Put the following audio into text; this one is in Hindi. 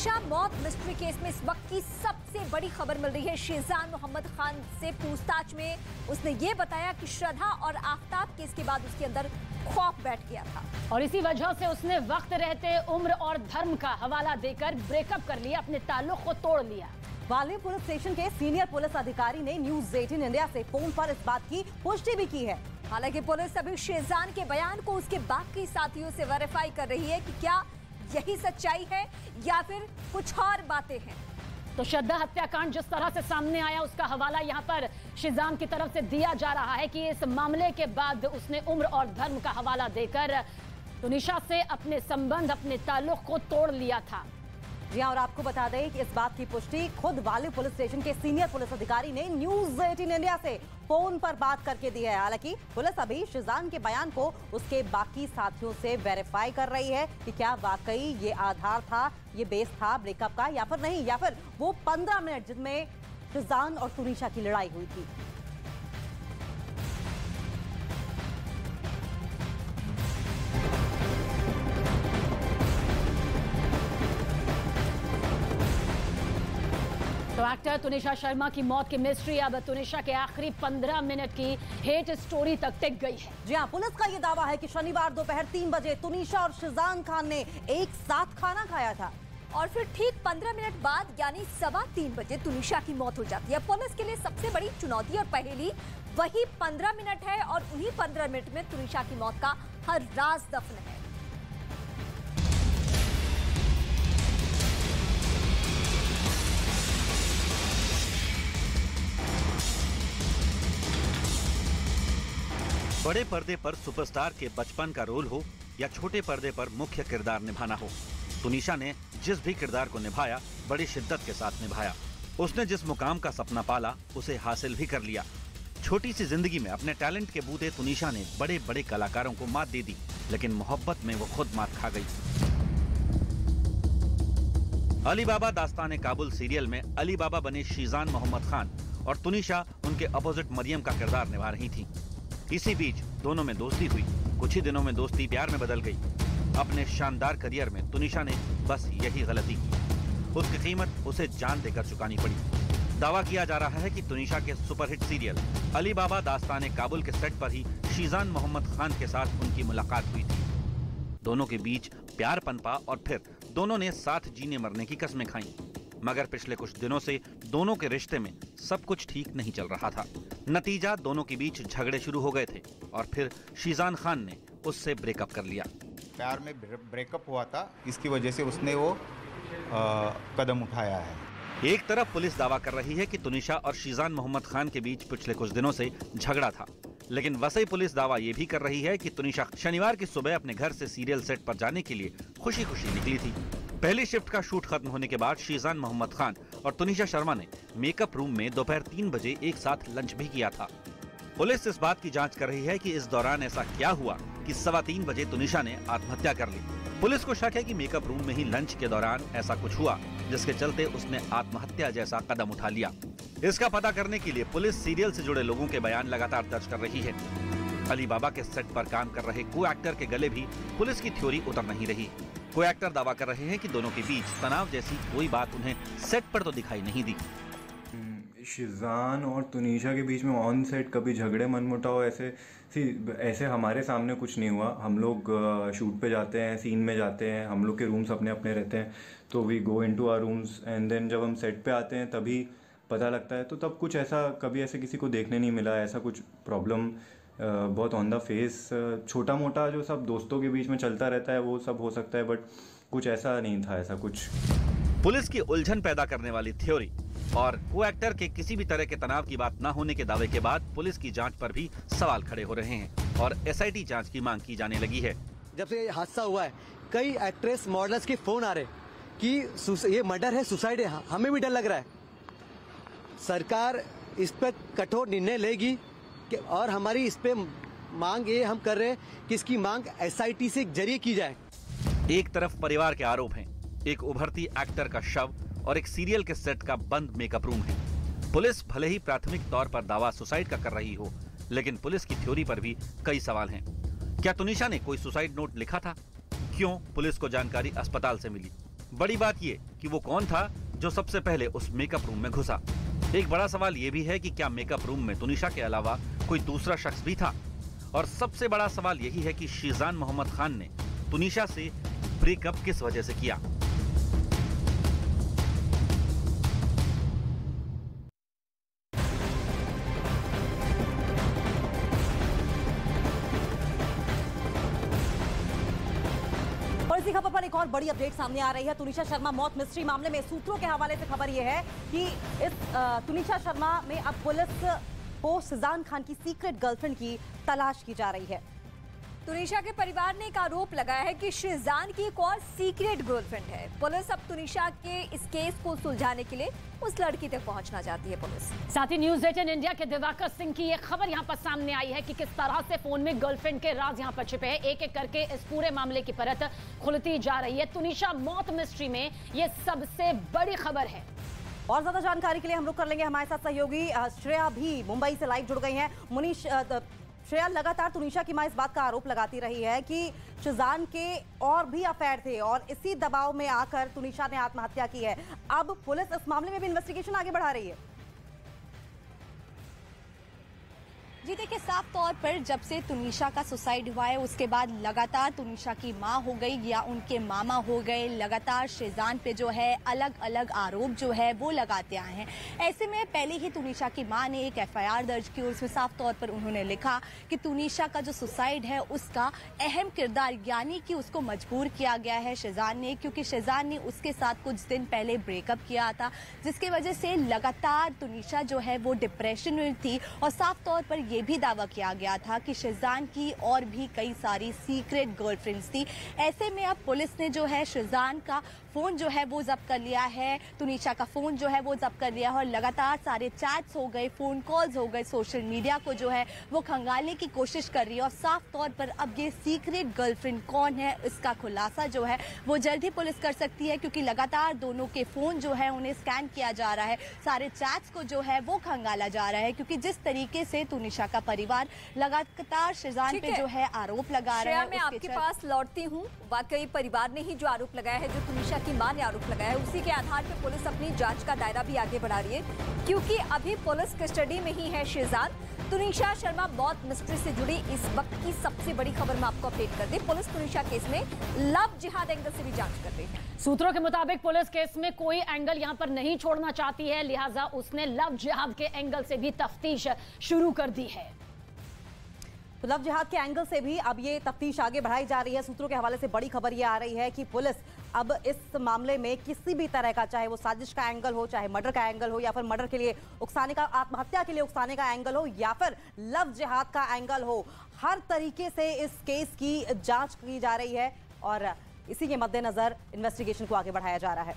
तुनिशा मौत मिस्ट्री केस में इस वक्त की सबसे बड़ी खबर मिल रही है। शेजान मोहम्मद खान से पूछताछ में उसने ये बताया कि श्रद्धा और आफ्ताब केस के बाद उसके अंदर खौफ बैठ गया था और इसी वजह से उसने वक्त रहते उम्र और धर्म का हवाला देकर ब्रेकअप कर लिया, अपने ताल्लुक को तोड़ लिया। ग्वालियर पुलिस स्टेशन के सीनियर पुलिस अधिकारी ने न्यूज़ 18 इंडिया से फोन पर इस बात की पुष्टि भी की है। हालांकि पुलिस अभी शेजान के बयान को उसके बाकी साथियों से वेरीफाई कर रही है कि क्या यही सच्चाई है या फिर कुछ और बातें हैं। तो श्रद्धा हत्याकांड जिस तरह से सामने आया उसका हवाला यहाँ पर शेजान की तरफ से दिया जा रहा है कि इस मामले के बाद उसने उम्र और धर्म का हवाला देकर तुनिशा से अपने संबंध, अपने ताल्लुक को तोड़ लिया था। जी हां, और आपको बता दें कि इस बात की पुष्टि खुद ग्वालियर पुलिस स्टेशन के सीनियर पुलिस अधिकारी ने न्यूज़ 18 इंडिया से फोन पर बात करके दी है। हालांकि पुलिस अभी शेजान के बयान को उसके बाकी साथियों से वेरीफाई कर रही है कि क्या वाकई ये आधार था, ये बेस था ब्रेकअप का या फिर नहीं, या फिर वो 15 मिनट जिसमें शेजान और तुनिशा की लड़ाई हुई थी। तो एक्टर तुनिशा शर्मा की मौत की मिस्ट्री अब तुनिशा के आखिरी 15 मिनट की हेट स्टोरी तक टिक गई है। जी हां, पुलिस का ये दावा है कि शनिवार दोपहर 3 बजे तुनिशा और शेजान खान ने एक साथ खाना खाया था और फिर ठीक 15 मिनट बाद यानी 3:15 बजे तुनिशा की मौत हो जाती है। पुलिस के लिए सबसे बड़ी चुनौती और पहेली वही 15 मिनट है और उन्हीं 15 मिनट में तुनिशा की मौत का हर राज दफन है। बड़े पर्दे पर सुपरस्टार के बचपन का रोल हो या छोटे पर्दे पर मुख्य किरदार निभाना हो, तुनिशा ने जिस भी किरदार को निभाया बड़ी शिद्दत के साथ निभाया। उसने जिस मुकाम का सपना पाला उसे हासिल भी कर लिया। छोटी सी जिंदगी में अपने टैलेंट के बूते तुनिशा ने बड़े बड़े कलाकारों को मात दे दी, लेकिन मोहब्बत में वो खुद मात खा गई। अली बाबा दास्तान काबुल सीरियल में अली बाबा बने शेजान मोहम्मद खान और तुनिशा उनके अपोजिट मरियम का किरदार निभा रही थी। इसी बीच दोनों में दोस्ती हुई। कुछ ही दिनों में दोस्ती प्यार में बदल गई। अपने शानदार करियर में तुनिशा ने बस यही गलती की। उसकी कीमत उसे जान देकर चुकानी पड़ी। दावा किया जा रहा है कि तुनिशा के सुपरहिट सीरियल अली बाबा दास्तान काबुल के सेट पर ही शेजान मोहम्मद खान के साथ उनकी मुलाकात हुई थी। दोनों के बीच प्यार पनपा और फिर दोनों ने साथ जीने मरने की कस्में खाई। मगर पिछले कुछ दिनों से दोनों के रिश्ते में सब कुछ ठीक नहीं चल रहा था। नतीजा दोनों के बीच झगड़े शुरू हो गए थे और फिर शेजान खान ने उससे ब्रेकअप कर लिया। प्यार में ब्रेकअप हुआ था, इसकी वजह से उसने वो कदम उठाया है। एक तरफ पुलिस दावा कर रही है कि तुनिशा और शेजान मोहम्मद खान के बीच पिछले कुछ दिनों से झगड़ा था, लेकिन वसई पुलिस दावा ये भी कर रही है कि तुनिशा शनिवार की सुबह अपने घर से सीरियल सेट पर जाने के लिए खुशी खुशी निकली थी। पहली शिफ्ट का शूट खत्म होने के बाद शेजान मोहम्मद खान और तुनिशा शर्मा ने मेकअप रूम में दोपहर 3 बजे एक साथ लंच भी किया था। पुलिस इस बात की जांच कर रही है कि इस दौरान ऐसा क्या हुआ कि 3:15 बजे तुनिशा ने आत्महत्या कर ली। पुलिस को शक है कि मेकअप रूम में ही लंच के दौरान ऐसा कुछ हुआ जिसके चलते उसने आत्महत्या जैसा कदम उठा लिया। इसका पता करने के लिए पुलिस सीरियल से जुड़े लोगों के बयान लगातार दर्ज कर रही है। अली बाबा के सेट पर काम कर रहे को एक्टर के गले भी पुलिस की थ्योरी उतर नहीं रही। को एक्टर दावा कर रहे हैं कि दोनों के बीच तनाव जैसी कोई बात उन्हें सेट पर तो दिखाई नहीं दी। शेजान और तुनिशा के बीच में ऑन सेट कभी झगड़े मनमुटाव ऐसे हमारे सामने कुछ नहीं हुआ। हम लोग शूट पे जाते हैं, सीन में जाते हैं, हम लोग के रूम्स अपने अपने रहते हैं, तो we go into our rooms and then जब हम सेट पे आते हैं तभी पता लगता है। तो तब कुछ ऐसा कभी ऐसे किसी को देखने नहीं मिला, ऐसा कुछ प्रॉब्लम बहुत ऑन द फेस छोटा मोटा जो सब दोस्तों के बीच में चलता रहता है वो सब हो सकता है, बट कुछ ऐसा नहीं था। ऐसा कुछ पुलिस की उलझन पैदा करने वाली थ्योरी और को एक्टर के किसी भी तरह के तनाव की बात न होने के दावे के बाद पुलिस की जांच पर भी सवाल खड़े हो रहे हैं और एसआईटी जांच की मांग की जाने लगी है। जब से ये हादसा हुआ है कई एक्ट्रेस मॉडल्स के फोन आ रहे कि ये मर्डर है, सुसाइड है। हमें भी डर लग रहा है। सरकार इस पर कठोर निर्णय लेगी और हमारी इस पे मांग ये हम कर रहे हैं कि इसकी मांग एसआईटी से जरिए की जाए। एक तरफ परिवार के आरोप हैं, एक उभरती एक्टर का शव और एक सीरियल के सेट का बंद मेकअप रूम है। पुलिस भले ही प्राथमिक तौर पर दावा सुसाइड का कर रही हो, लेकिन पुलिस की थ्योरी पर भी कई सवाल हैं। क्या तुनिशा ने कोई सुसाइड नोट लिखा था? क्यों पुलिस को जानकारी अस्पताल से मिली? बड़ी बात ये कि वो कौन था जो सबसे पहले उस मेकअप रूम में घुसा। एक बड़ा सवाल ये भी है कि क्या मेकअप रूम में तुनिशा के अलावा कोई दूसरा शख्स भी था। और सबसे बड़ा सवाल यही है कि शीजान मोहम्मद खान ने तुनिशा से ब्रेकअप किस वजह से किया। और इसी खबर पर एक और बड़ी अपडेट सामने आ रही है। तुनिशा शर्मा मौत मिस्ट्री मामले में सूत्रों के हवाले से खबर यह है कि इस तुनिशा शर्मा में अब पुलिस को शीजान खान की सीक्रेट गर्लफ्रेंड की तलाश की जा रही है। तुनिशा के परिवार ने एक आरोप लगाया है कि शीजान की एक और सीक्रेट गर्लफ्रेंड है। पुलिस अब तुनिशा के इस केस को सुलझाने के लिए उस लड़की तक पहुंचना चाहती है। पुलिस साथ ही न्यूज़ 18 इंडिया के दिवाकर सिंह की ये खबर यहाँ पर सामने आई है कि किस तरह से फोन में गर्लफ्रेंड के राज यहाँ पर छिपे हैं। एक एक करके इस पूरे मामले की परत खुलती जा रही है। तुनिशा मौत मिस्ट्री में ये सबसे बड़ी खबर है। और ज्यादा जानकारी के लिए हम रुक कर लेंगे। हमारे साथ सहयोगी श्रेया भी मुंबई से लाइव जुड़ गई हैं। मुनीश, श्रेया, लगातार तुनिशा की मां इस बात का आरोप लगाती रही है कि शीजान के और भी अफेयर थे और इसी दबाव में आकर तुनिशा ने आत्महत्या की है। अब पुलिस इस मामले में भी इन्वेस्टिगेशन आगे बढ़ा रही है। जी देखिए, साफ तौर पर जब से तुनिशा का सुसाइड हुआ है उसके बाद लगातार तुनिशा की मां हो गई या उनके मामा हो गए, लगातार शीजान पे जो है अलग अलग आरोप जो है वो लगाते आए हैं। ऐसे में पहले ही तुनिशा की मां ने एक एफआईआर दर्ज की और उसमें साफ तौर पर उन्होंने लिखा कि तुनिशा का जो सुसाइड है उसका अहम किरदार, यानी कि उसको मजबूर किया गया है शीजान ने, क्योंकि शीजान ने उसके साथ कुछ दिन पहले ब्रेकअप किया था, जिसकी वजह से लगातार तुनिशा जो है वो डिप्रेशन में थी। और साफ तौर पर ये भी दावा किया गया था कि शीजान की और भी कई सारी सीक्रेट गर्लफ्रेंड्स थी। ऐसे में अब पुलिस ने जो है शीजान का फोन जो है वो जब्त कर लिया है, तुनिशा का फोन जो है वो जब्त कर लिया है और लगातार सारे चैट्स हो गए, फोन कॉल्स हो गए, सोशल मीडिया को जो है वो खंगालने की कोशिश कर रही है। और साफ तौर पर अब ये सीक्रेट गर्लफ्रेंड कौन है इसका खुलासा जो है वो जल्द ही पुलिस कर सकती है, क्योंकि लगातार दोनों के फोन जो है उन्हें स्कैन किया जा रहा है, सारे चैट्स को जो है वो खंगाला जा रहा है, क्योंकि जिस तरीके से तुनिशा का परिवार लगातार शीजान पे जो है आरोप लगा रहा है। मैं आपके पास लौटती हूँ। वाकई परिवार ने ही जो आरोप लगाया है, जो तुनिशा की मां ने आरोप लगाया है, उसी के आधार पर पुलिस अपनी जांच का दायरा भी आगे बढ़ा रही है, क्योंकि अभी पुलिस कस्टडी में ही है शीजान। तुनिशा शर्मा मौत मिस्ट्री से जुड़ी इस वक्त की सबसे बड़ी खबर मैं आपको अपडेट कर दी। पुलिस तुनिशा केस में लव जिहाद एंगल से भी जांच कर रही है। सूत्रों के मुताबिक पुलिस केस में कोई एंगल यहां पर नहीं छोड़ना चाहती है, लिहाजा उसने लव जिहाद के एंगल से भी तफ्तीश शुरू कर दी है। तो लव जिहाद के एंगल से भी अब ये तफ्तीश आगे बढ़ाई जा रही है। सूत्रों के हवाले से बड़ी खबर ये आ रही है कि पुलिस अब इस मामले में किसी भी तरह का, चाहे वो साजिश का एंगल हो, चाहे मर्डर का एंगल हो, या फिर मर्डर के लिए उकसाने का, आत्महत्या के लिए उकसाने का एंगल हो, या फिर लव जिहाद का एंगल हो, हर तरीके से इस केस की जांच की जा रही है और इसी के मद्देनजर इन्वेस्टिगेशन को आगे बढ़ाया जा रहा है।